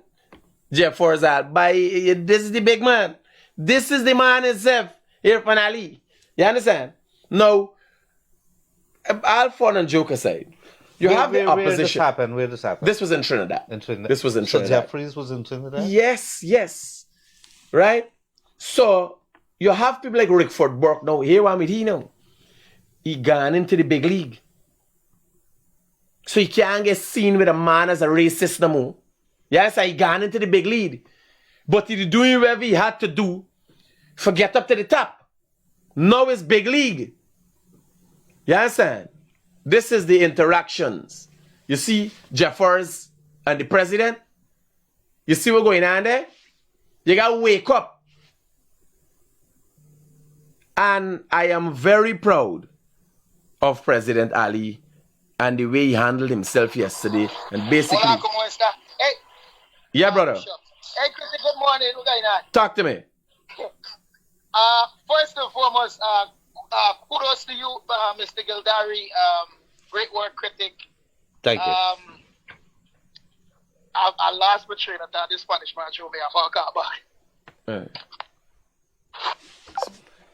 Jeffers that this is the big man. This is the man himself, Irfan Ali. You understand? Now, all fun and joke aside, you have the opposition. Where this happened? This was in Trinidad. This was in Trinidad. So Jeffries was in Trinidad? Yes. Right? So, you have people like Rickford Burke now. Here, what he now? He gone into the big league. So he can't get seen with a man as a racist no more. Yes, he gone into the big league. But he's doing whatever he had to do for get up to the top. Now it's big league. You understand? This is the interactions. You see Jeffers and the president? You see what's going on there? You got to wake up. And I am very proud of President Ali and the way he handled himself yesterday. And basically... Hey. Yeah, brother. Hey, Critic, good morning. What's going on? Talk to me. First and foremost, kudos to you, Mr. Gildari. Great work, Critic. Thank you. I lost my train of thought. This Spanish man showed me a hawk about.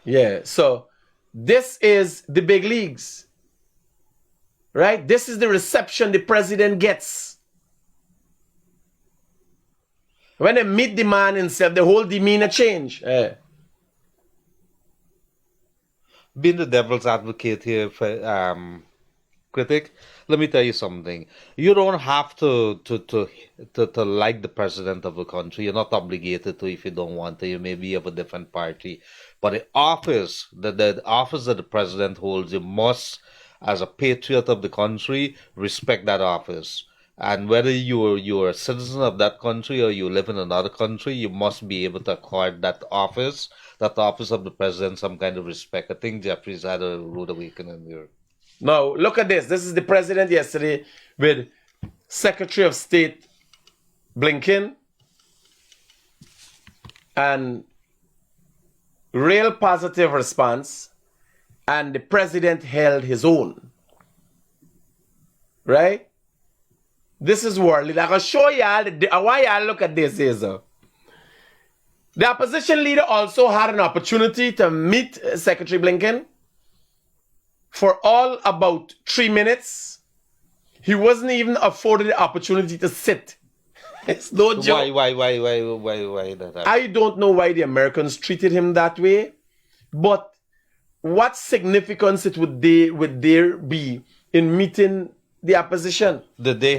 Yeah, so this is the big leagues. Right? This is the reception the president gets. When they meet the man himself, the whole demeanor change. Being the devil's advocate here, Critic, let me tell you something. You don't have to like the president of the country. You're not obligated to if you don't want to. You may be of a different party. But the office that the president holds, you must, as a patriot of the country, respect that office. And whether you're a citizen of that country or you live in another country, you must be able to accord that office of the president, some kind of respect. I think Jeffries had a rude awakening here. Now, look at this. This is the president yesterday with Secretary of State Blinken, and real positive response, and the president held his own. Right? This is worldly. I'm going to show y'all why y'all look at this here, sir. The opposition leader also had an opportunity to meet Secretary Blinken for all about 3 minutes. He wasn't even afforded the opportunity to sit. It's no joke. Why that happened? I don't know why the Americans treated him that way, but what significance would there be in meeting the opposition? Did they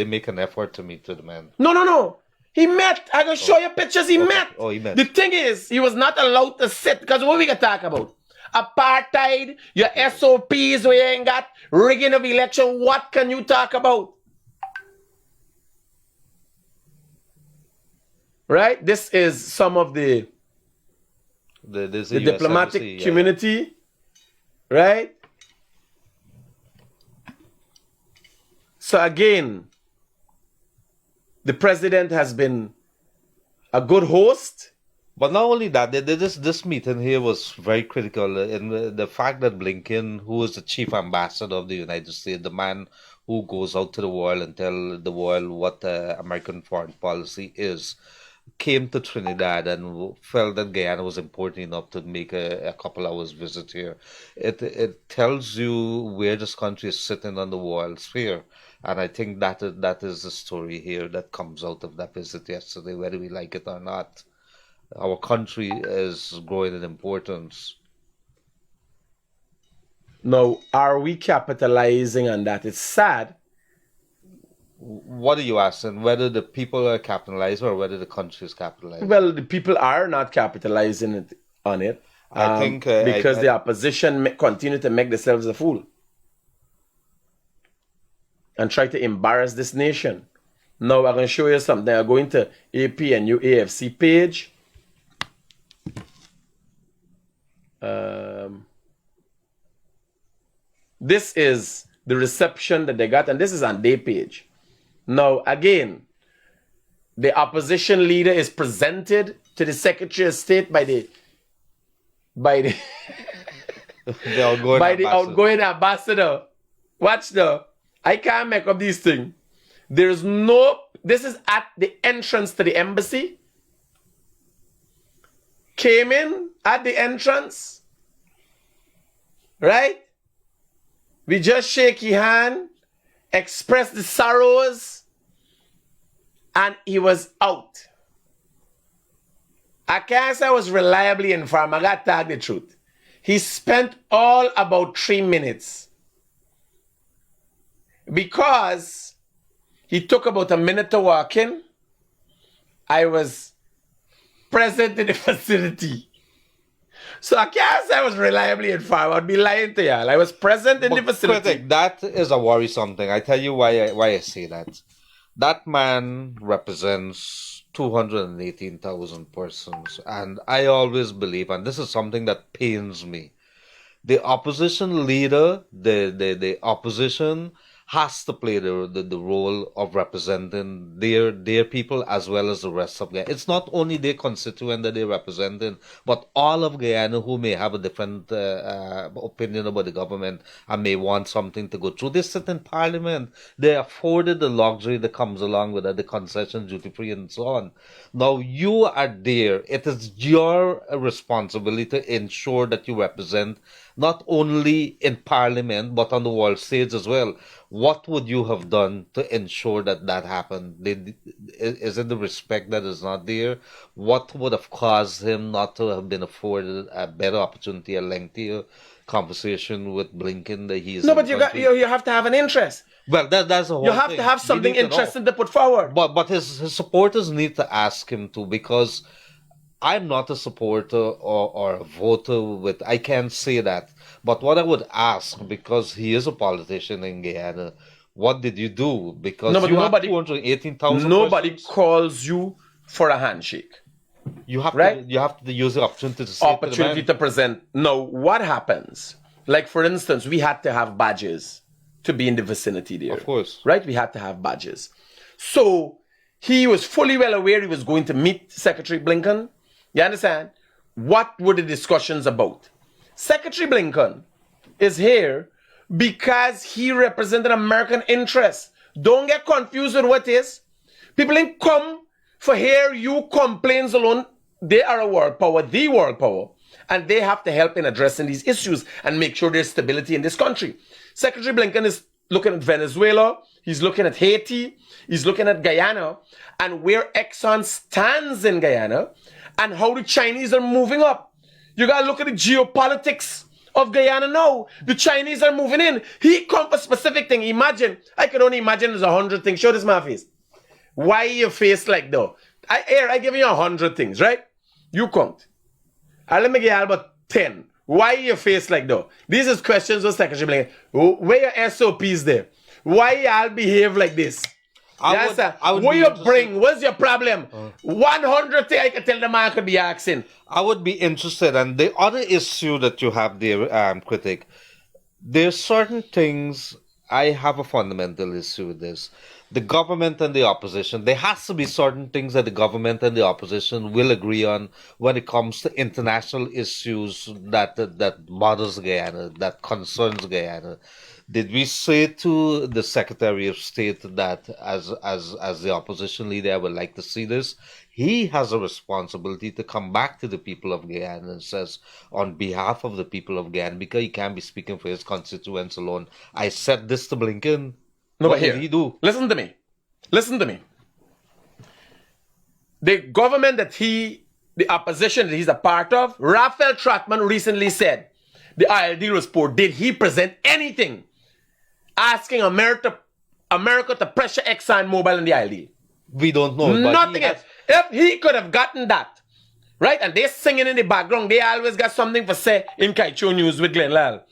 make an effort to meet with the man? No. He met. I can show you pictures. He met. Oh, he met. The thing is, he was not allowed to sit because what we can talk about? Apartheid, your SOPs where you ain't got rigging of election. What can you talk about? Right? This is some of the diplomatic community. Right? So again, the president has been a good host. But not only that, this meeting here was very critical in the fact that Blinken, who is the chief ambassador of the United States, the man who goes out to the world and tell the world what American foreign policy is, came to Trinidad and felt that Guyana was important enough to make a couple hours visit here. It tells you where this country is sitting on the world sphere. And I think that is the story here that comes out of that visit yesterday, whether we like it or not. Our country is growing in importance. Now, are we capitalizing on that? It's sad. What are you asking? Whether the people are capitalized or whether the country is capitalized? Well, the people are not capitalizing on it. I think because the opposition continue to make themselves a fool and try to embarrass this nation. Now I'm going to show you something. I'm going to APNU AFC page. This is the reception that they got, and this is on their page. Now, again, the opposition leader is presented to the Secretary of State by the the outgoing ambassador. Watch though. I can't make up these things. There's no, this is at the entrance to the embassy. Came in at the entrance. Right? We just shake his hand, express the sorrows, and he was out. I can't say I was reliably informed. I got to tell the truth. He spent all about 3 minutes because he took about a minute to walk in. I was present in the facility. So I can't say I was reliably informed. I'd be lying to y'all. I was present in the facility. Critic, that is a worrisome thing. I tell you why I say that. That man represents 218,000 persons. And I always believe, and this is something that pains me, the opposition leader, the opposition has to play the role of representing their people as well as the rest of Guyana. It's not only their constituent that they're representing, but all of Guyana who may have a different opinion about the government and may want something to go through. They sit in parliament. They're afforded the luxury that comes along with that, the concession, duty-free, and so on. Now, you are there. It is your responsibility to ensure that you represent not only in parliament, but on the world stage as well. What would you have done to ensure that that happened? Is it the respect that is not there? What would have caused him not to have been afforded a better opportunity, a lengthier conversation with Blinken that he is? No, but you have to have an interest. Well, that's the whole You have thing. to have something interesting to put forward. But his supporters need to ask him to, because I'm not a supporter or a voter with, I can't say that. But what I would ask, because he is a politician in Guyana, what did you do? Because you have 218,000 Nobody persons. calls you for a handshake. You have right? to use the opportunity to say opportunity to present. Now, what happens? Like, for instance, we had to have badges to be in the vicinity there. Of course. Right? We had to have badges. So, he was fully well aware he was going to meet Secretary Blinken. You understand? What were the discussions about? Secretary Blinken is here because he represented American interests. Don't get confused with what is. People ain't come for hear you complaints alone. They are a world power, the world power. And they have to help in addressing these issues and make sure there's stability in this country. Secretary Blinken is looking at Venezuela. He's looking at Haiti. He's looking at Guyana and where Exxon stands in Guyana and how the Chinese are moving up. You gotta look at the geopolitics of Guyana now. The Chinese are moving in. He come for specific thing. Imagine, I could only imagine there's 100 things. Show this my face. Why your face like though? I give you 100 things, right? You count. Let me give you about 10. Why your face like though? These is questions of Secretary Blinken. Where your SOPs there? Why y'all behave like this? What you bring? What's your problem? 100 things I can tell the man could be asking. I would be interested. And the other issue that you have there, Critic, there's certain things, I have a fundamental issue with this. The government and the opposition, there has to be certain things that the government and the opposition will agree on when it comes to international issues that bothers Guyana, that concerns Guyana. Did we say to the Secretary of State that as the opposition leader, I would like to see this? He has a responsibility to come back to the people of Guyana and says, on behalf of the people of Guyana, because he can't be speaking for his constituents alone. I said this to Blinken. No, what but here, did he do? Listen to me. The government that the opposition that he's a part of, Raphael Trotman recently said, the ILD report, did he present anything asking America to pressure ExxonMobil in the ILD? We don't know. But Nothing else. If he could have gotten that, right, and they're singing in the background, they always got something for say in Kaicho News with Glenn Lal.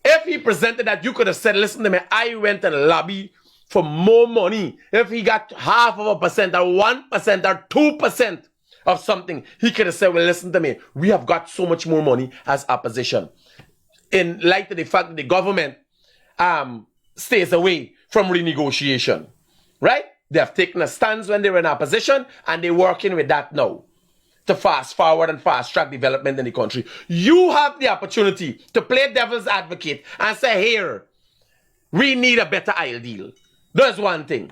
If he presented that, you could have said, listen to me, I went and lobbied for more money. If he got 0.5% or 1% or 2% of something, he could have said, well, listen to me, we have got so much more money as opposition. In light of the fact that the government stays away from renegotiation, right? They have taken a stance when they were in opposition, and they're working with that now to fast forward and fast track development in the country. You have the opportunity to play devil's advocate and say, here, we need a better IL deal. That's one thing.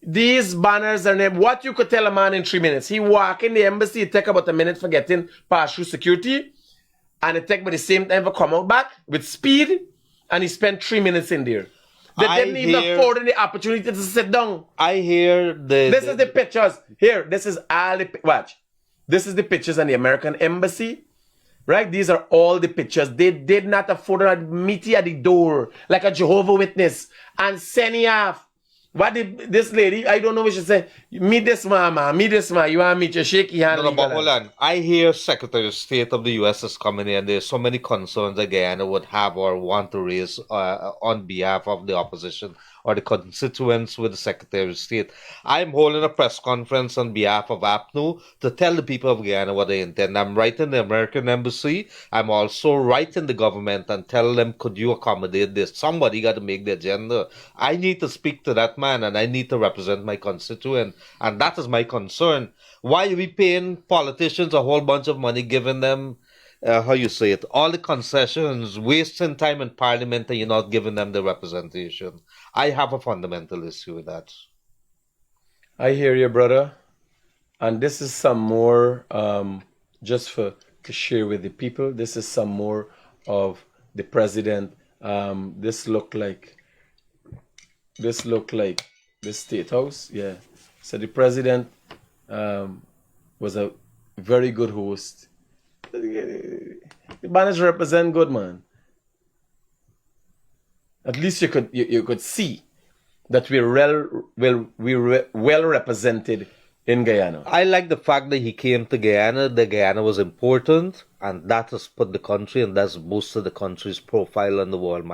These banners are what you could tell a man in 3 minutes. He walk in the embassy, it take about a minute for getting past through security, and it take about the same time for come out back with speed, and he spent 3 minutes in there. They didn't even afford him the opportunity to sit down. I hear This is the pictures. Here, this is all the... Watch. This is the pictures in the American embassy. Right? These are all the pictures. They did not afford to meet you at the door like a Jehovah Witness and send you off. What did this lady, I don't know what she said, meet this man, meet this man. You want to meet your shaky hand? No, but hold on. I hear Secretary of State of the U.S. is coming in. There's so many concerns that Guyana would have or want to raise on behalf of the opposition or the constituents with the Secretary of State. I'm holding a press conference on behalf of APNU to tell the people of Guyana what they intend. I'm writing the American Embassy. I'm also writing the government and tell them, could you accommodate this? Somebody got to make the agenda. I need to speak to that man, and I need to represent my constituent. And that is my concern. Why are we paying politicians a whole bunch of money, giving them all the concessions, wasting time in parliament, and you're not giving them the representation? I have a fundamental issue with that. I hear you, brother. And this is some more, just to share with the people, this is some more of the president. This look like the State House. Yeah. So the president was a very good host. The banners represent good, man. At least you could see that we're well represented in Guyana. I like the fact that he came to Guyana, that Guyana was important, and that has put the country, and that's boosted the country's profile on the world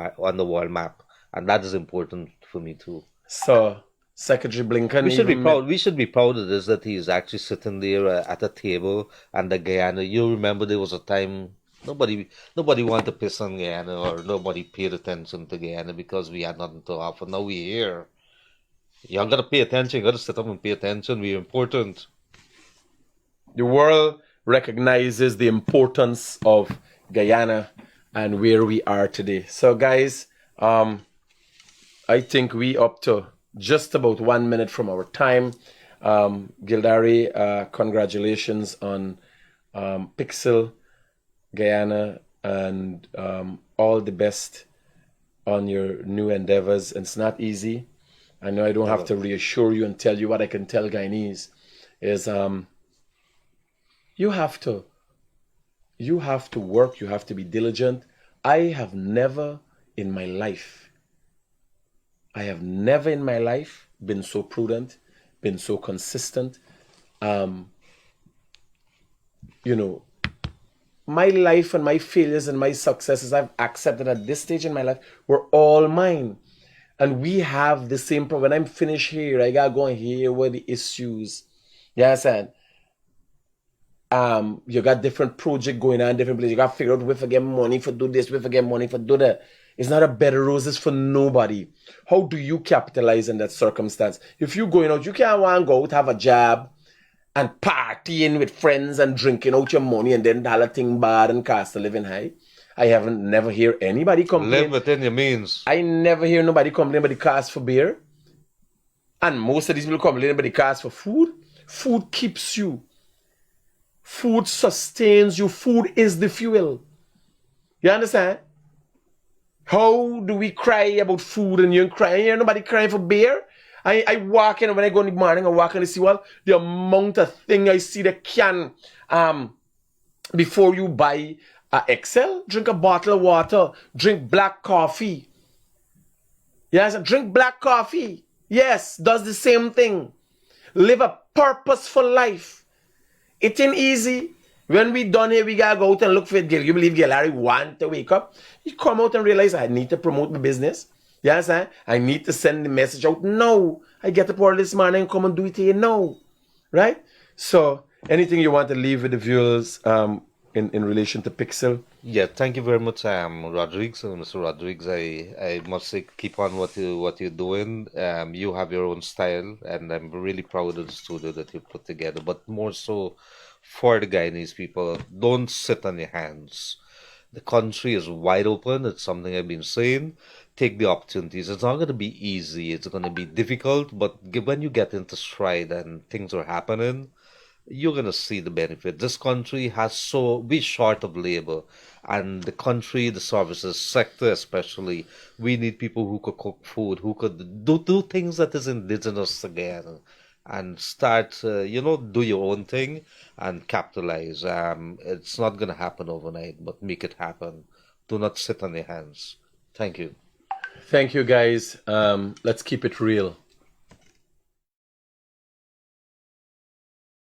map, and that is important for me too. So Secretary Blinken, we should be proud. We should be proud of this, that he's actually sitting there at a table, and the Guyana. You remember there was a time nobody wanted to piss on Guyana, or nobody paid attention to Guyana because we had nothing to offer. Now we're here. You gotta pay attention. You gotta sit up and pay attention. We're important. The world recognizes the importance of Guyana and where we are today. So, guys, I think we up to just about 1 minute from our time. Gildari, congratulations on Pixel, Guyana, and all the best on your new endeavors. It's not easy. I know I don't have to reassure you and tell you what I can tell Guyanese is you have to work, you have to be diligent. I have never in my life been so prudent, been so consistent. My life and my failures and my successes I've accepted at this stage in my life were all mine. And we have the same problem. When I'm finished here, I gotta go and hear what the issues. You understand? You got different projects going on, different places. You gotta figure out where to get money for do this, where to get money for do that. It's not a bed of roses for nobody. How do you capitalize in that circumstance? If you're going out, you can't want to go out, have a job, and partying with friends and drinking out your money and then dollar thing bad and cost of living high. I never hear anybody complain. Live within your means. I never hear nobody complain about the cost for beer. And most of these people complain about the cost for food. Food keeps you. Food sustains you. Food is the fuel. You understand? How do we cry about food and you're crying? You hear nobody crying for beer? I walk in, when I go in the morning, I walk in the seawall, the amount of thing I see the can before you buy Excel, drink a bottle of water, drink black coffee. Yes, drink black coffee. Yes, does the same thing. Live a purposeful life. It ain't easy. When we done here, we gotta go out and look for it. You believe Larry want to wake up? You come out and realize I need to promote my business. You understand? I need to send the message out. No, I get up early this morning and come and do it here. No, right? So, anything you want to leave with the viewers in relation to Pixel? Yeah, thank you very much, Rodriguez. Mr. Rodriguez, I must say, keep on what you're doing. You have your own style, and I'm really proud of the studio that you put together. But more so, for the Guyanese people, don't sit on your hands. The country is wide open. It's something I've been saying. Take the opportunities. It's not going to be easy. It's going to be difficult. But when you get into stride and things are happening, you're going to see the benefit. This country we're short of labor. And the country, the services sector especially, we need people who could cook food, who could do things that is indigenous again. And start, do your own thing and capitalize. It's not going to happen overnight, but make it happen. Do not sit on your hands. Thank you. Thank you, guys. Let's keep it real.